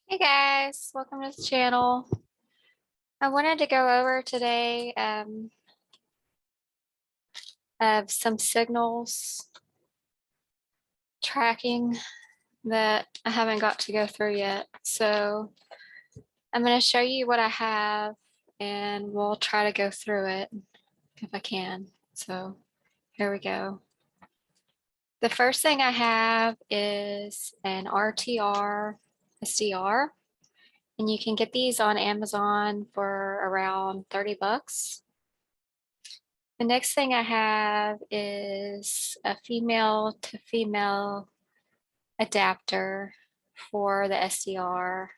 Hey guys, welcome to the channel. I wanted to go over today of some signals tracking that I haven't got to go through yet. So I'm going to show you what I have and we'll try to go through it if I can. So here we go. The first thing I have is an RTR SDR. And you can get these on Amazon for around 30 bucks. The next thing I have is a female to female adapter for the SDR.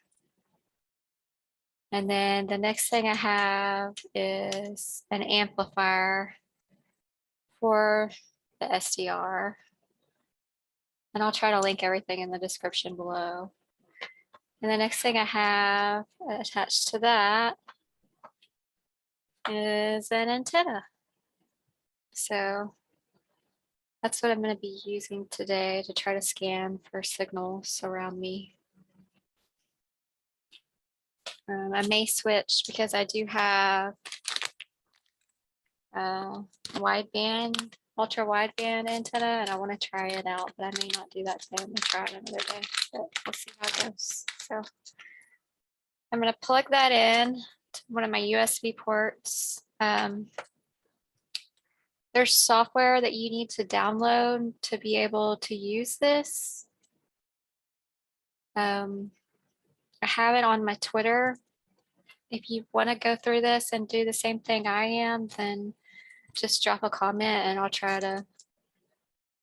And then the next thing I have is an amplifier for the SDR. And I'll try to link everything in the description below. And the next thing I have attached to that is an antenna. So that's what I'm going to be using today to try to scan for signals around me. I may switch because I do have wideband, ultra wideband antenna, and I want to try it out, but I may not do that today. I'm going to try it another day, but we'll see how it goes. So I'm going to plug that in to one of my USB ports. There's software that you need to download to be able to use this. I have it on my Twitter. If you want to go through this and do the same thing I am, then just drop a comment and I'll try to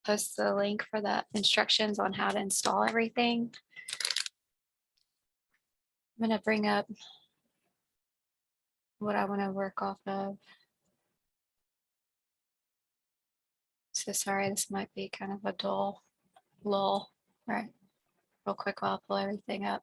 post the link for the instructions on how to install everything. I'm going to bring up what I want to work off of. So sorry, this might be kind of a dull lull. All right, real quick while I pull everything up.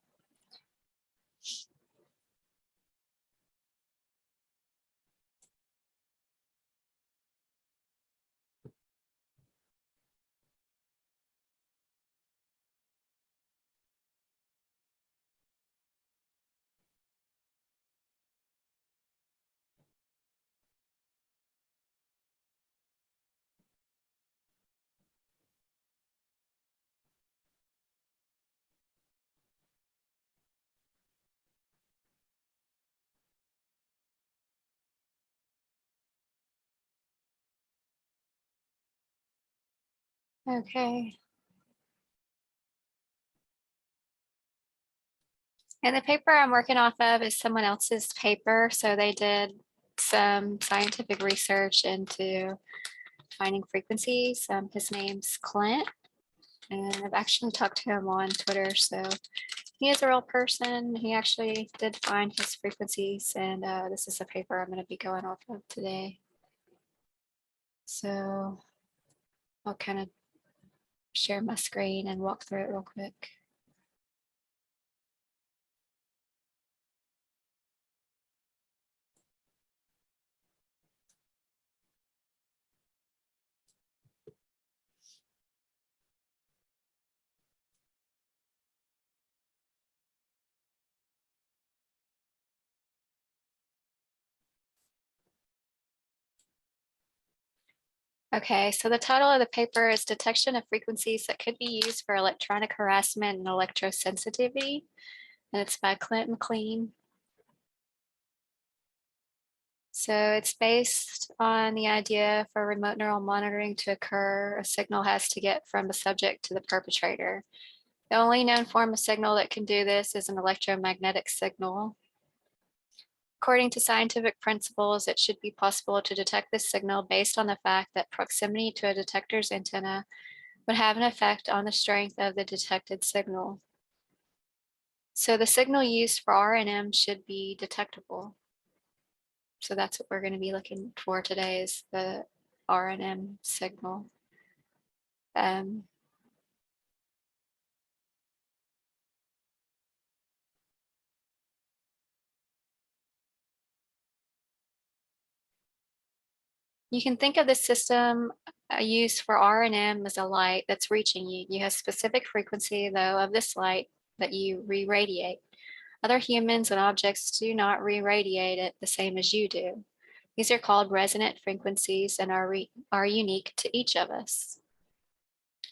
Okay. And the paper I'm working off of is someone else's paper. So they did some scientific research into finding frequencies. His name's Clint, and I've actually talked to him on Twitter. So he is a real person. He actually did find his frequencies, and this is a paper I'm going to be going off of today. So I'll kind of share my screen and walk through it real quick. Okay, so the title of the paper is Detection of Frequencies That Could Be Used for Electronic Harassment and Electrosensitivity, and it's by Clint McLean. So it's based on the idea for remote neural monitoring to occur, a signal has to get from the subject to the perpetrator. The only known form of signal that can do this is an electromagnetic signal. According to scientific principles, it should be possible to detect this signal based on the fact that proximity to a detector's antenna would have an effect on the strength of the detected signal. So the signal used for RNM should be detectable. So that's what we're going to be looking for today, is the RNM signal. You can think of the system used for RNM as a light that's reaching you. You have specific frequency, though, of this light that you re-radiate. Other humans and objects do not re-radiate it the same as you do. These are called resonant frequencies and are unique to each of us.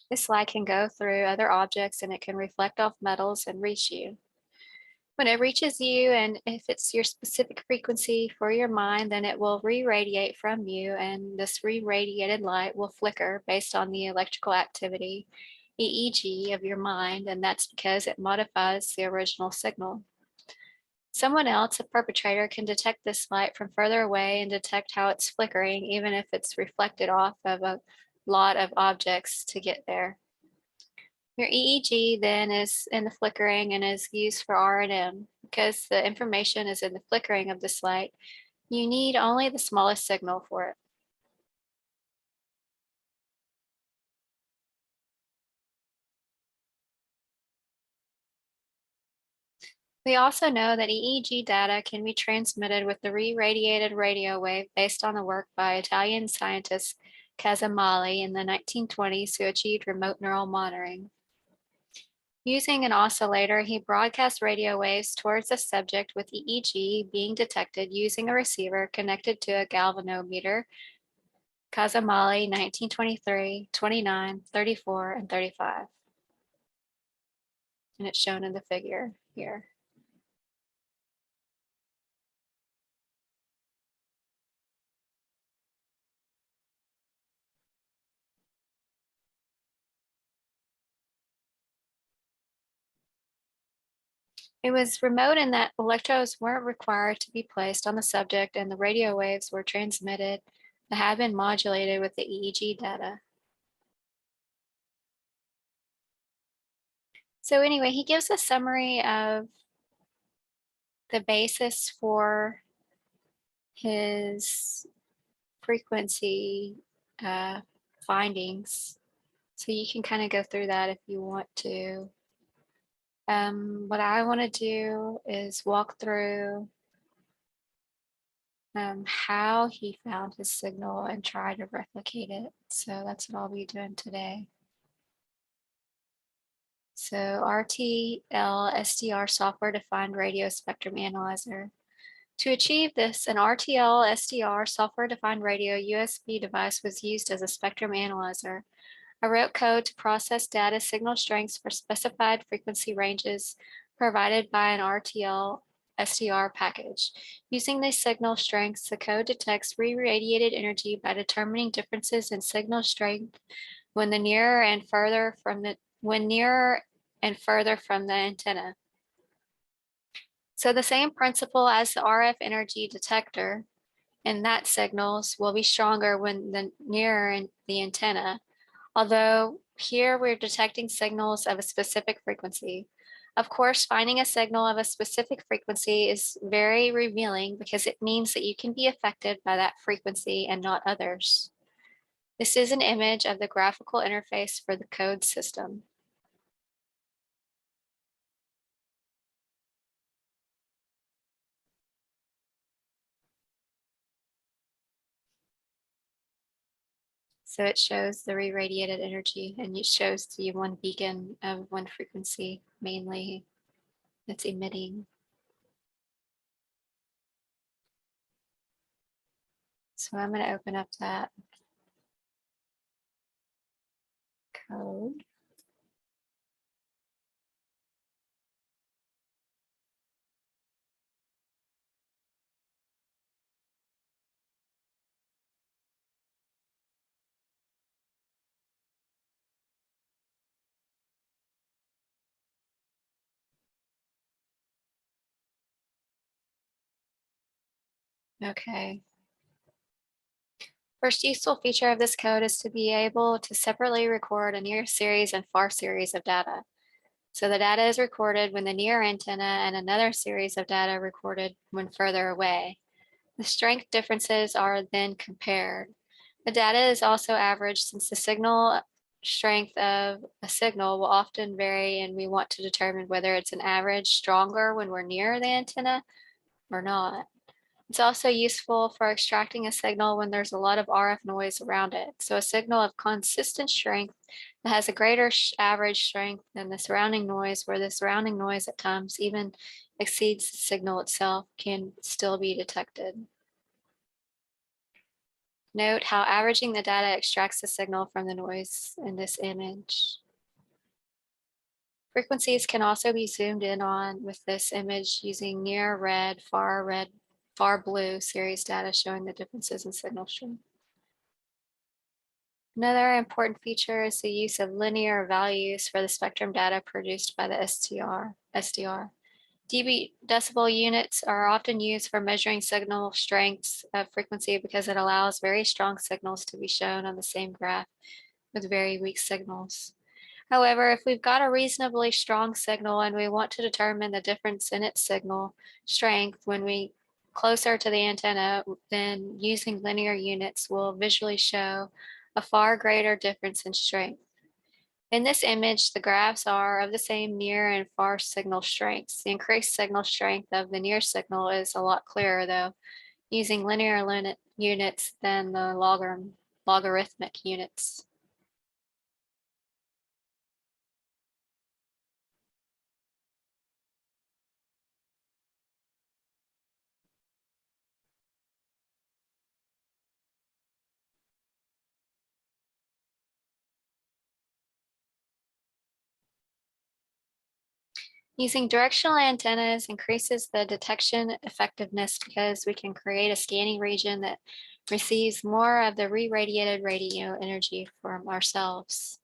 This light can go through other objects and it can reflect off metals and reach you. When it reaches you, and if it's your specific frequency for your mind, then it will re-radiate from you, and this re-radiated light will flicker based on the electrical activity, EEG, of your mind, and that's because it modifies the original signal. Someone else, a perpetrator, can detect this light from further away and detect how it's flickering, even if it's reflected off of a lot of objects to get there. Your EEG then is in the flickering and is used for R&M. Because the information is in the flickering of this light, you need only the smallest signal for it. We also know that EEG data can be transmitted with the re-radiated radio wave based on the work by Italian scientist Casamali in the 1920s who achieved remote neural monitoring. Using an oscillator, he broadcast radio waves towards the subject with EEG being detected using a receiver connected to a galvanometer. Casamali, 1923, 29, 34, and 35. And it's shown in the figure here. It was remote in that electrodes weren't required to be placed on the subject and the radio waves were transmitted that had been modulated with the EEG data. So anyway, he gives a summary of the basis for his frequency findings. So you can kind of go through that if you want to. What I want to do is walk through how he found his signal and try to replicate it. So that's what I'll be doing today. So RTL SDR software-defined radio spectrum analyzer. To achieve this, an RTL SDR software-defined radio USB device was used as a spectrum analyzer. I wrote code to process data signal strengths for specified frequency ranges provided by an RTL SDR package. Using these signal strengths, the code detects re-radiated energy by determining differences in signal strength when nearer and further from the antenna. So the same principle as the RF energy detector, and that signals will be stronger when nearer the antenna. Although here we're detecting signals of a specific frequency. Of course, finding a signal of a specific frequency is very revealing because it means that you can be affected by that frequency and not others. This is an image of the graphical interface for the code system. So it shows the re-radiated energy and it shows the one beacon of one frequency mainly that's emitting. So I'm going to open up that code. Okay. First useful feature of this code is to be able to separately record a near series and far series of data. So the data is recorded when the near antenna and another series of data recorded when further away. The strength differences are then compared. The data is also averaged since the signal strength of a signal will often vary and we want to determine whether it's an average stronger when we're near the antenna or not. It's also useful for extracting a signal when there's a lot of RF noise around it. So a signal of consistent strength that has a greater average strength than the surrounding noise, where the surrounding noise at times even exceeds the signal itself, can still be detected. Note how averaging the data extracts the signal from the noise in this image. Frequencies can also be zoomed in on with this image using near red, far blue series data showing the differences in signal strength. Another important feature is the use of linear values for the spectrum data produced by the SDR. dB decibel units are often used for measuring signal strengths of frequency because it allows very strong signals to be shown on the same graph with very weak signals. However, if we've got a reasonably strong signal and we want to determine the difference in its signal strength when we closer to the antenna, then using linear units will visually show a far greater difference in strength. In this image, the graphs are of the same near and far signal strengths. The increased signal strength of the near signal is a lot clearer, though, using linear units than the logarithmic units. Using directional antennas increases the detection effectiveness because we can create a scanning region that receives more of the re-radiated radio energy from ourselves.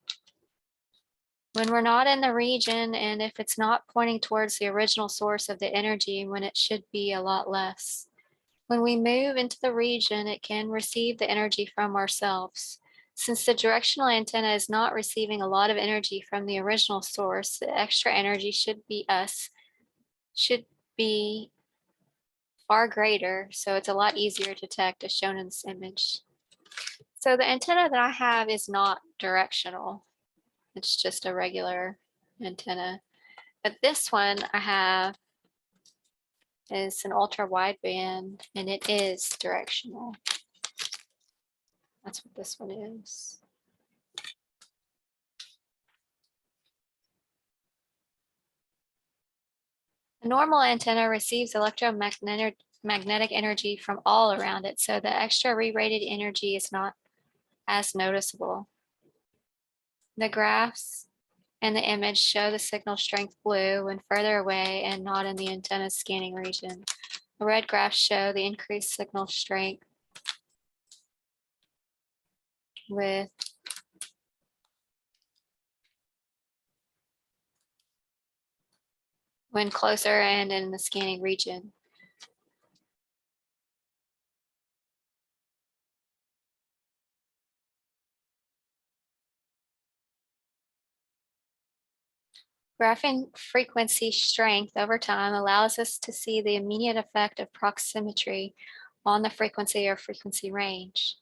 When we're not in the region, and if it's not pointing towards the original source of the energy when it should be a lot less. When we move into the region, it can receive the energy from ourselves. Since the directional antenna is not receiving a lot of energy from the original source, the extra energy should be far greater, so it's a lot easier to detect as shown in this image. So the antenna that I have is not directional. It's just a regular antenna. But this one I have is an ultra wideband and it is directional. That's what this one is. A normal antenna receives electromagnetic energy from all around it, so the extra re-rated energy is not as noticeable. The graphs and the image show the signal strength blue when further away and not in the antenna's scanning region. The red graphs show the increased signal strength with when closer and in the scanning region. Graphing frequency strength over time allows us to see the immediate effect of proximity on the frequency or frequency range.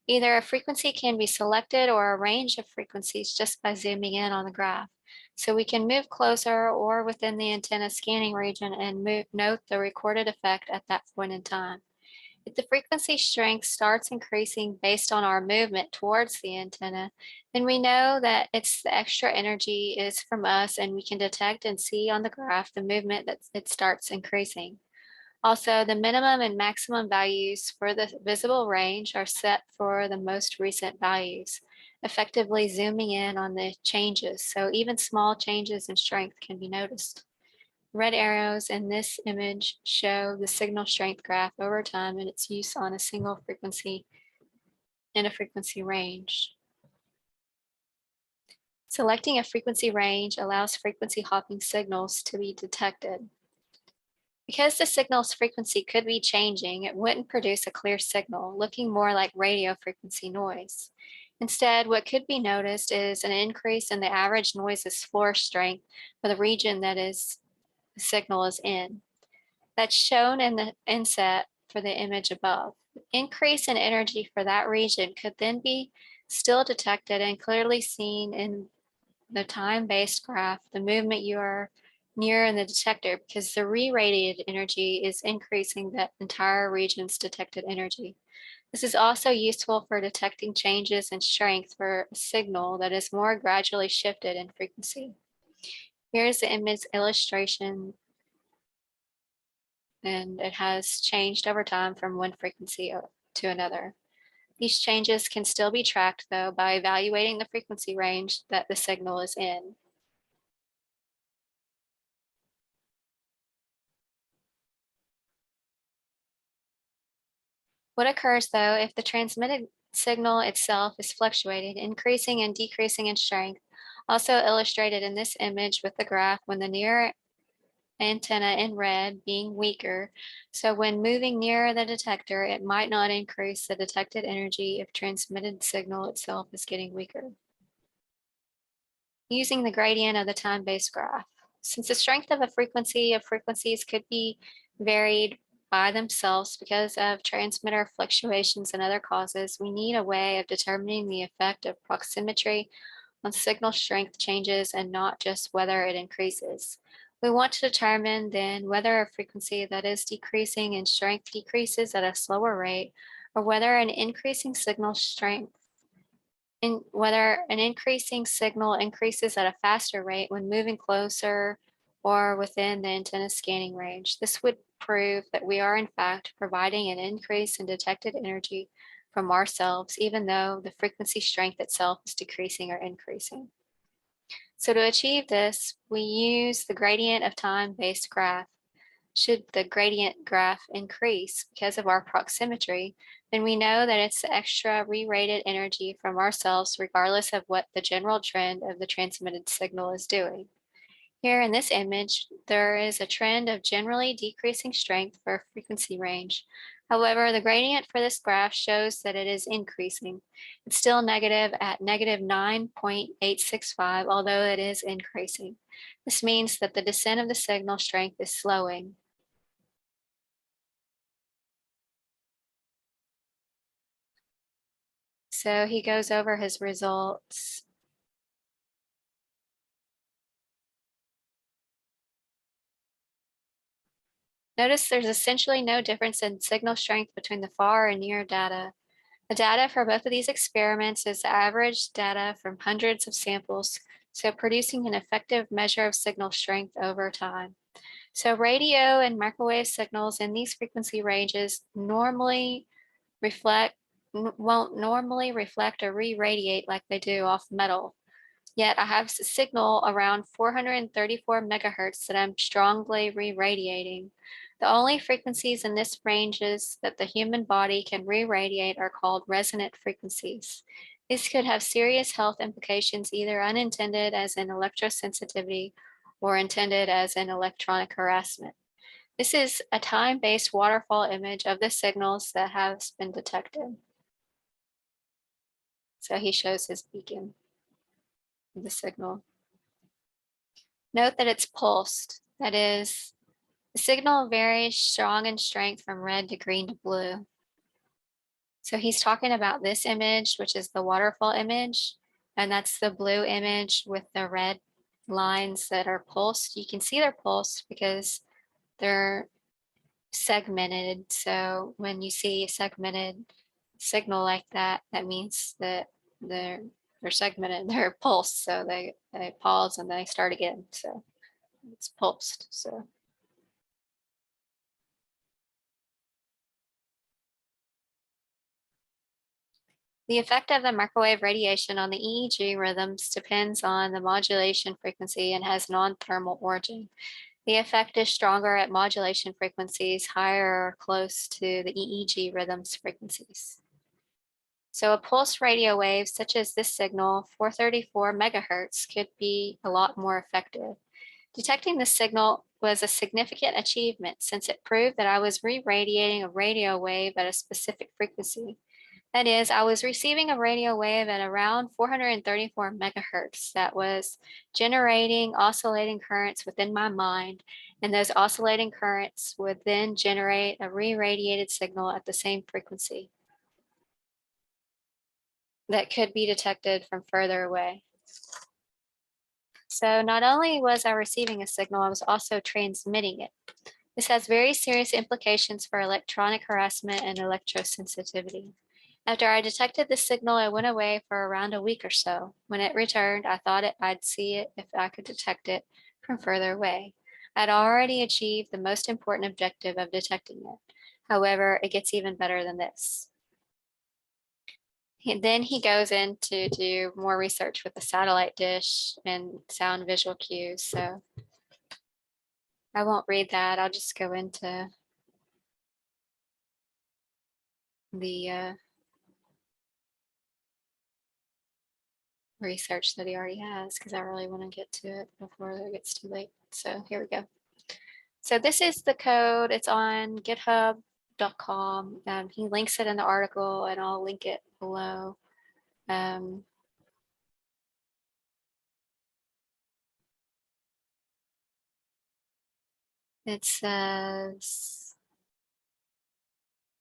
Either a frequency can be selected or a range of frequencies just by zooming in on the graph. So we can move closer or within the antenna scanning region and note the recorded effect at that point in time. If the frequency strength starts increasing based on our movement towards the antenna, then we know that it's the extra energy is from us and we can detect and see on the graph the movement that it starts increasing. Also, the minimum and maximum values for the visible range are set for the most recent values, effectively zooming in on the changes, so even small changes in strength can be noticed. Red arrows in this image show the signal strength graph over time and its use on a single frequency in a frequency range. Selecting a frequency range allows frequency hopping signals to be detected. Because the signal's frequency could be changing, it wouldn't produce a clear signal, looking more like radio frequency noise. Instead, what could be noticed is an increase in the average noise's floor strength for the region that the signal is in. That's shown in the inset for the image above. Increase in energy for that region could then be still detected and clearly seen in the time-based graph, the movement you are nearer the detector because the re-radiated energy is increasing that entire region's detected energy. This is also useful for detecting changes in strength for a signal that is more gradually shifted in frequency. Here's the image illustration, and it has changed over time from one frequency to another. These changes can still be tracked, though, by evaluating the frequency range that the signal is in. What occurs, though, if the transmitted signal itself is fluctuating, increasing and decreasing in strength, also illustrated in this image with the graph when the near antenna in red being weaker. So when moving nearer the detector, it might not increase the detected energy if transmitted signal itself is getting weaker. Using the gradient of the time-based graph. Since the strength of a frequency of frequencies could be varied by themselves because of transmitter fluctuations and other causes, we need a way of determining the effect of proximity on signal strength changes and not just whether it increases. We want to determine then whether a frequency that is decreasing in strength decreases at a slower rate, or whether an increasing signal strength whether an increasing signal increases at a faster rate when moving closer or within the antenna scanning range. This would prove that we are in fact providing an increase in detected energy from ourselves, even though the frequency strength itself is decreasing or increasing. So to achieve this, we use the gradient of time-based graph. Should the gradient graph increase because of our proximity, then we know that it's the extra re-rated energy from ourselves regardless of what the general trend of the transmitted signal is doing. Here in this image, there is a trend of generally decreasing strength for a frequency range. However, the gradient for this graph shows that it is increasing. It's still negative at negative 9.865, although it is increasing. This means that the descent of the signal strength is slowing. So he goes over his results. Notice there's essentially no difference in signal strength between the far and near data. The data for both of these experiments is average data from hundreds of samples, so producing an effective measure of signal strength over time. So radio and microwave signals in these frequency ranges won't normally reflect or re-radiate like they do off metal. Yet I have a signal around 434 megahertz that I'm strongly re-radiating. The only frequencies in this ranges that the human body can re-radiate are called resonant frequencies. These could have serious health implications, either unintended as in electrosensitivity or intended as in electronic harassment. This is a time-based waterfall image of the signals that have been detected. So he shows his beacon, the signal. Note that it's pulsed. That is, the signal varies strong in strength from red to green to blue. So he's talking about this image, which is the waterfall image, and that's the blue image with the red lines that are pulsed. You can see they're pulsed because they're segmented. So when you see a segmented signal like that, that means that they're segmented, they're pulsed. So they pause and they start again. So it's pulsed. So the effect of the microwave radiation on the EEG rhythms depends on the modulation frequency and has non-thermal origin. The effect is stronger at modulation frequencies higher or close to the EEG rhythms frequencies. So a pulse radio wave such as this signal, 434 megahertz, could be a lot more effective. Detecting this signal was a significant achievement since it proved that I was re-radiating a radio wave at a specific frequency. That is, I was receiving a radio wave at around 434 megahertz that was generating oscillating currents within my mind, and those oscillating currents would then generate a re-radiated signal at the same frequency that could be detected from further away. So not only was I receiving a signal, I was also transmitting it. This has very serious implications for electronic harassment and electrosensitivity. After I detected the signal, I went away for around a week or so. When it returned, I thought I'd see it if I could detect it from further away. I'd already achieved the most important objective of detecting it. However, it gets even better than this. Then he goes in to do more research with the satellite dish and sound visual cues. So I won't read that. I'll just go into the research that he already has because I really want to get to it before it gets too late. So here we go. So this is the code. It's on github.com. He links it in the article and I'll link it below. It says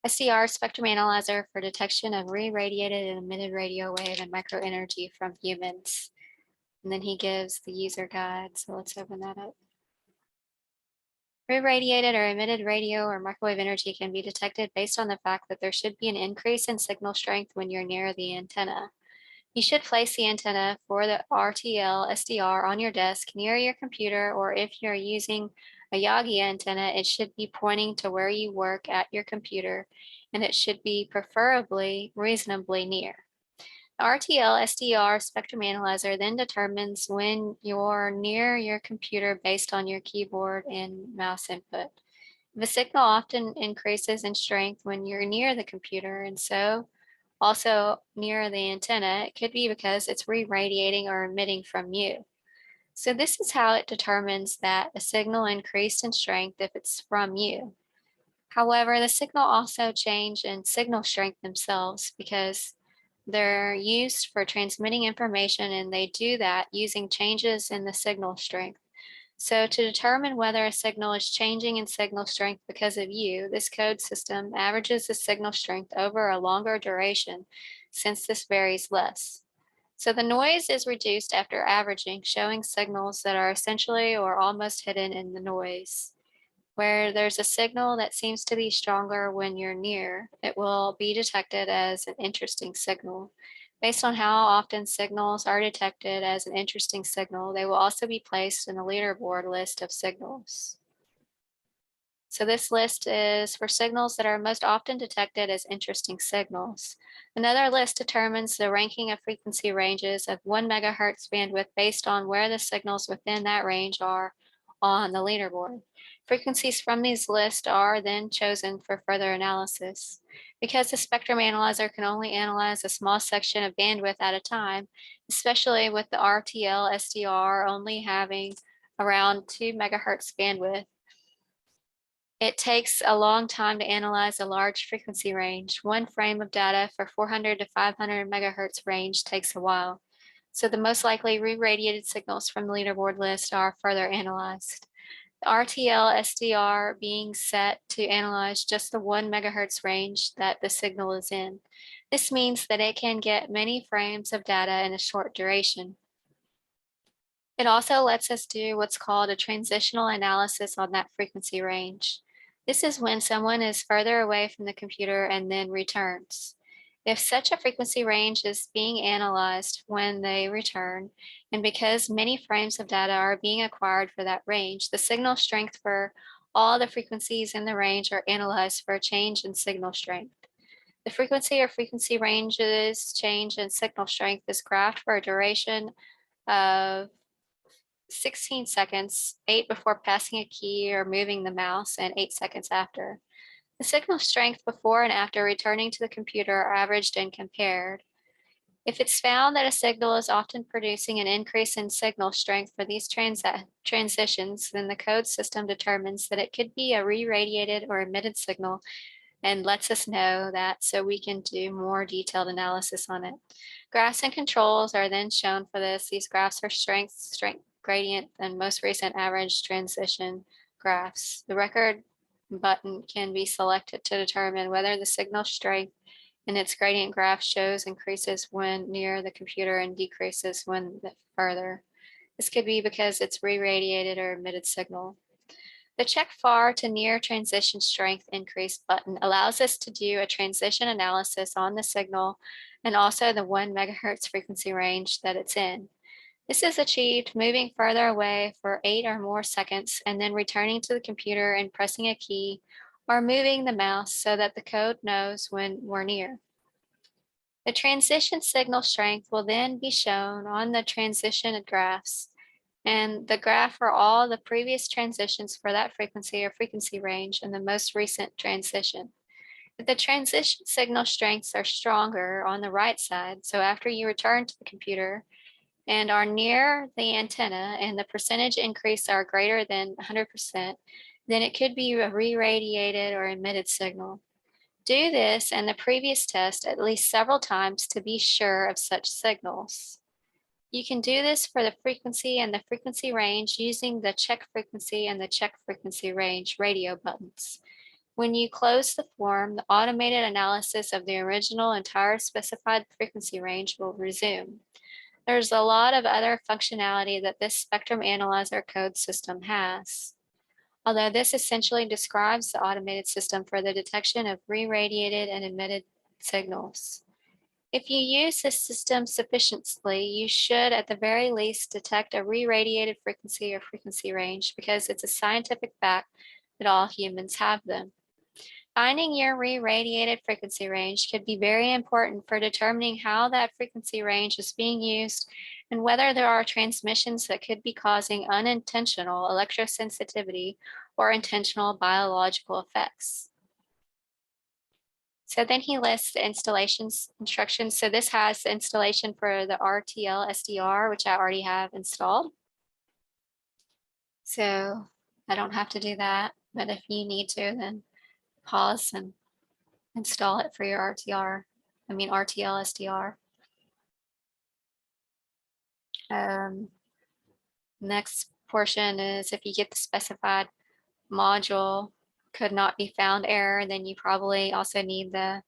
SDR spectrum analyzer for detection of re-radiated and emitted radio wave and microenergy from humans. And then he gives the user guide. So let's open that up. Re-radiated or emitted radio or microwave energy can be detected based on the fact that there should be an increase in signal strength when you're near the antenna. You should place the antenna for the RTL SDR on your desk near your computer, or if you're using a Yagi antenna, it should be pointing to where you work at your computer, and it should be preferably reasonably near. The RTL SDR spectrum analyzer then determines when you're near your computer based on your keyboard and mouse input. The signal often increases in strength when you're near the computer, and so also near the antenna, it could be because it's re-radiating or emitting from you. So this is how it determines that a signal increased in strength if it's from you. However, the signal also change in signal strength themselves because they're used for transmitting information, and they do that using changes in the signal strength. So to determine whether a signal is changing in signal strength because of you, this code system averages the signal strength over a longer duration, since this varies less. So the noise is reduced after averaging, showing signals that are essentially or almost hidden in the noise. Where there's a signal that seems to be stronger when you're near, it will be detected as an interesting signal. Based on how often signals are detected as an interesting signal, they will also be placed in a leaderboard list of signals. So this list is for signals that are most often detected as interesting signals. Another list determines the ranking of frequency ranges of 1 megahertz bandwidth based on where the signals within that range are on the leaderboard. Frequencies from these lists are then chosen for further analysis. Because the spectrum analyzer can only analyze a small section of bandwidth at a time, especially with the RTL SDR only having around 2 megahertz bandwidth, it takes a long time to analyze a large frequency range. One frame of data for 400 to 500 megahertz range takes a while. So the most likely re-radiated signals from the leaderboard list are further analyzed. The RTL SDR being set to analyze just the 1 megahertz range that the signal is in. This means that it can get many frames of data in a short duration. It also lets us do what's called a transitional analysis on that frequency range. This is when someone is further away from the computer and then returns. If such a frequency range is being analyzed when they return, and because many frames of data are being acquired for that range, the signal strength for all the frequencies in the range are analyzed for a change in signal strength. The frequency or frequency ranges change in signal strength is graphed for a duration of 16 seconds, 8 before passing a key or moving the mouse, and 8 seconds after. The signal strength before and after returning to the computer are averaged and compared. If it's found that a signal is often producing an increase in signal strength for these transitions, then the code system determines that it could be a re-radiated or emitted signal and lets us know that so we can do more detailed analysis on it. Graphs and controls are then shown for this. These graphs are strength, gradient, and most recent average transition graphs. The record button can be selected to determine whether the signal strength in its gradient graph shows increases when near the computer and decreases when further. This could be because it's re-radiated or emitted signal. The check far to near transition strength increase button allows us to do a transition analysis on the signal and also the 1 megahertz frequency range that it's in. This is achieved moving further away for 8 or more seconds and then returning to the computer and pressing a key or moving the mouse so that the code knows when we're near. The transition signal strength will then be shown on the transition graphs, and the graph for all the previous transitions for that frequency or frequency range and the most recent transition. If the transition signal strengths are stronger on the right side, so after you return to the computer and are near the antenna and the percentage increase are greater than 100%, then it could be a re-radiated or emitted signal. Do this and the previous test at least several times to be sure of such signals. You can do this for the frequency and the frequency range using the check frequency and the check frequency range radio buttons. When you close the form, the automated analysis of the original entire specified frequency range will resume. There's a lot of other functionality that this spectrum analyzer code system has. Although this essentially describes the automated system for the detection of re-radiated and emitted signals. If you use this system sufficiently, you should at the very least detect a re-radiated frequency or frequency range because it's a scientific fact that all humans have them. Finding your re-radiated frequency range could be very important for determining how that frequency range is being used and whether there are transmissions that could be causing unintentional electrosensitivity or intentional biological effects. So then he lists the installations instructions. So this has the installation for the RTL SDR, which I already have installed. So I don't have to do that, but if you need to, then pause and install it for your RTL SDR. Next portion is if you get the specified module could not be found error, then you probably also need the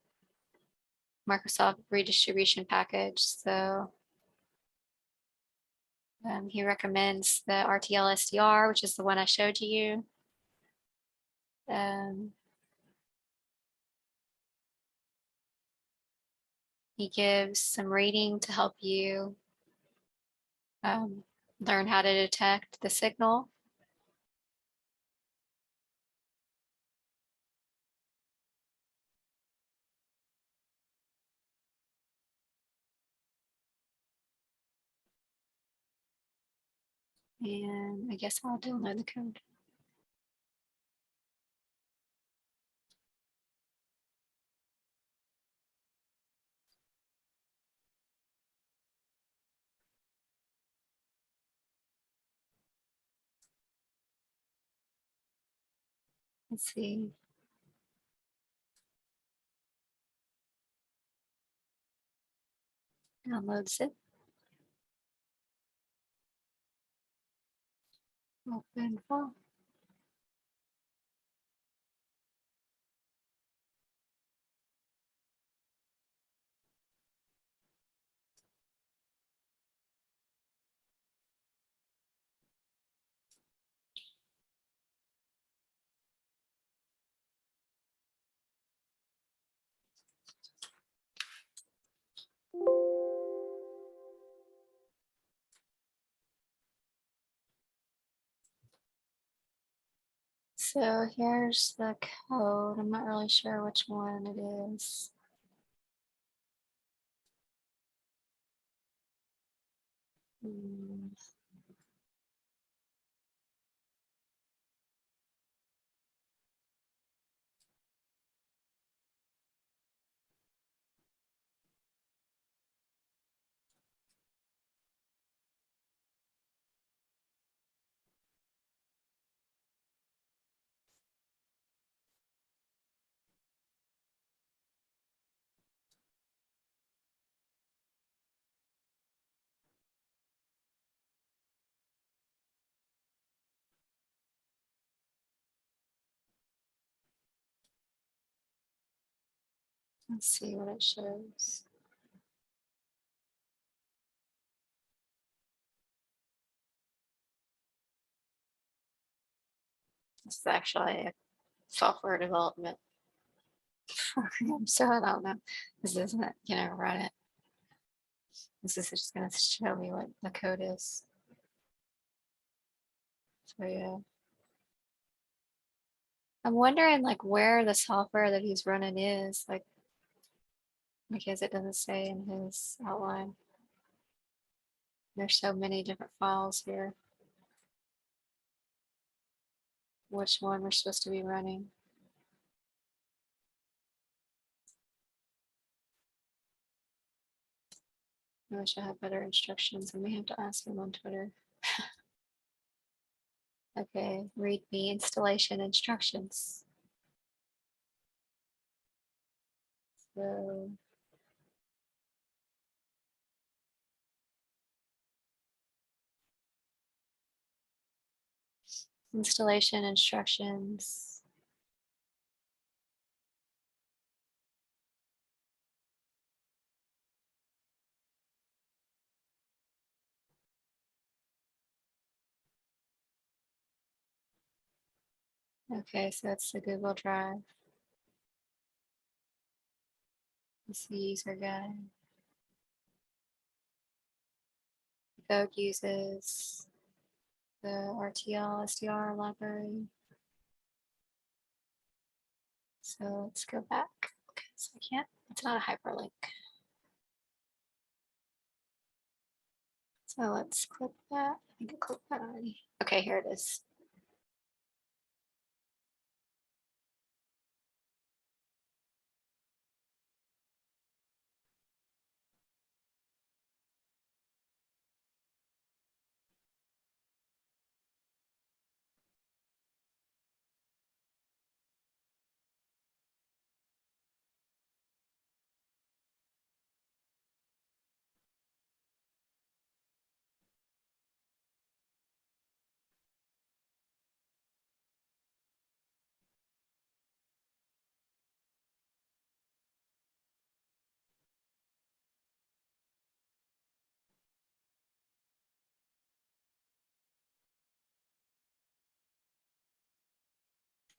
Microsoft redistribution package. So he recommends the RTL SDR, which is the one I showed you. He gives some reading to help you learn how to detect the signal. And I guess I'll download the code. Let's see. Downloads it. Open file. So here's the code. I'm not really sure which one it is. Let's see what it shows. This is actually a software development program, so I don't know. This isn't, run it. This is just going to show me what the code is. So yeah. I'm wondering like where the software that he's running is, like, because it doesn't say in his outline. There's so many different files here. Which one we're supposed to be running? I wish I had better instructions. I may have to ask him on Twitter. Okay, read me installation instructions. So installation instructions. Okay, so it's the Google Drive. It's the user guide. The code uses the RTL SDR library. So let's go back. Okay, so I can't, it's not a hyperlink. So let's click that. I think I clicked that already. Okay, here it is.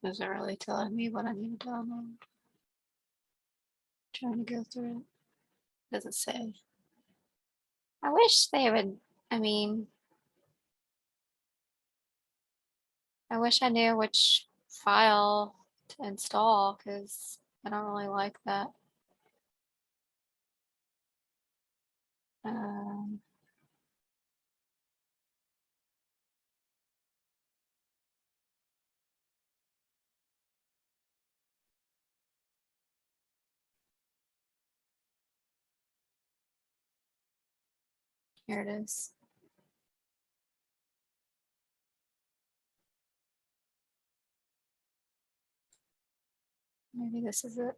It isn't really telling me what I need to download. Trying to go through it. Doesn't say. I wish they would, I mean, I wish I knew which file to install because I don't really like that. Um, Here it is. Maybe this is it.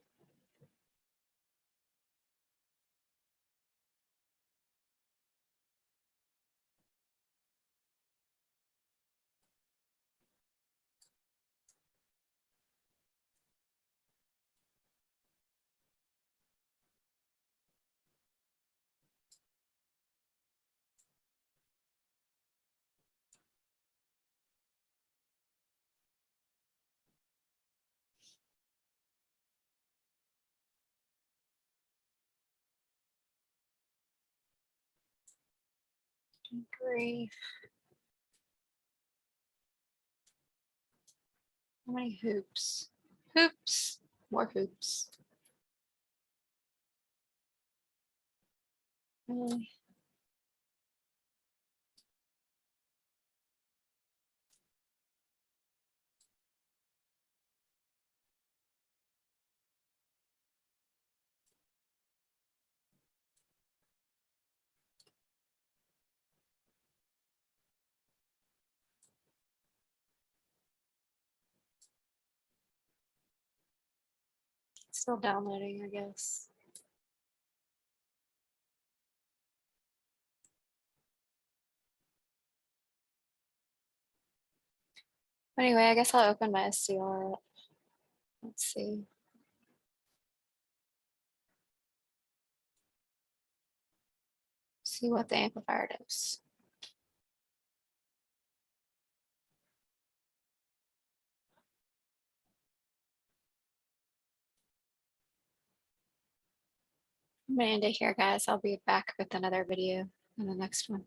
Grief. How many hoops? Hoops. More hoops. Really? Still downloading, I guess. Anyway, I guess I'll open my SDR. Let's see. See what the amplifier does. I'm gonna end it here, guys. I'll be back with another video in the next one.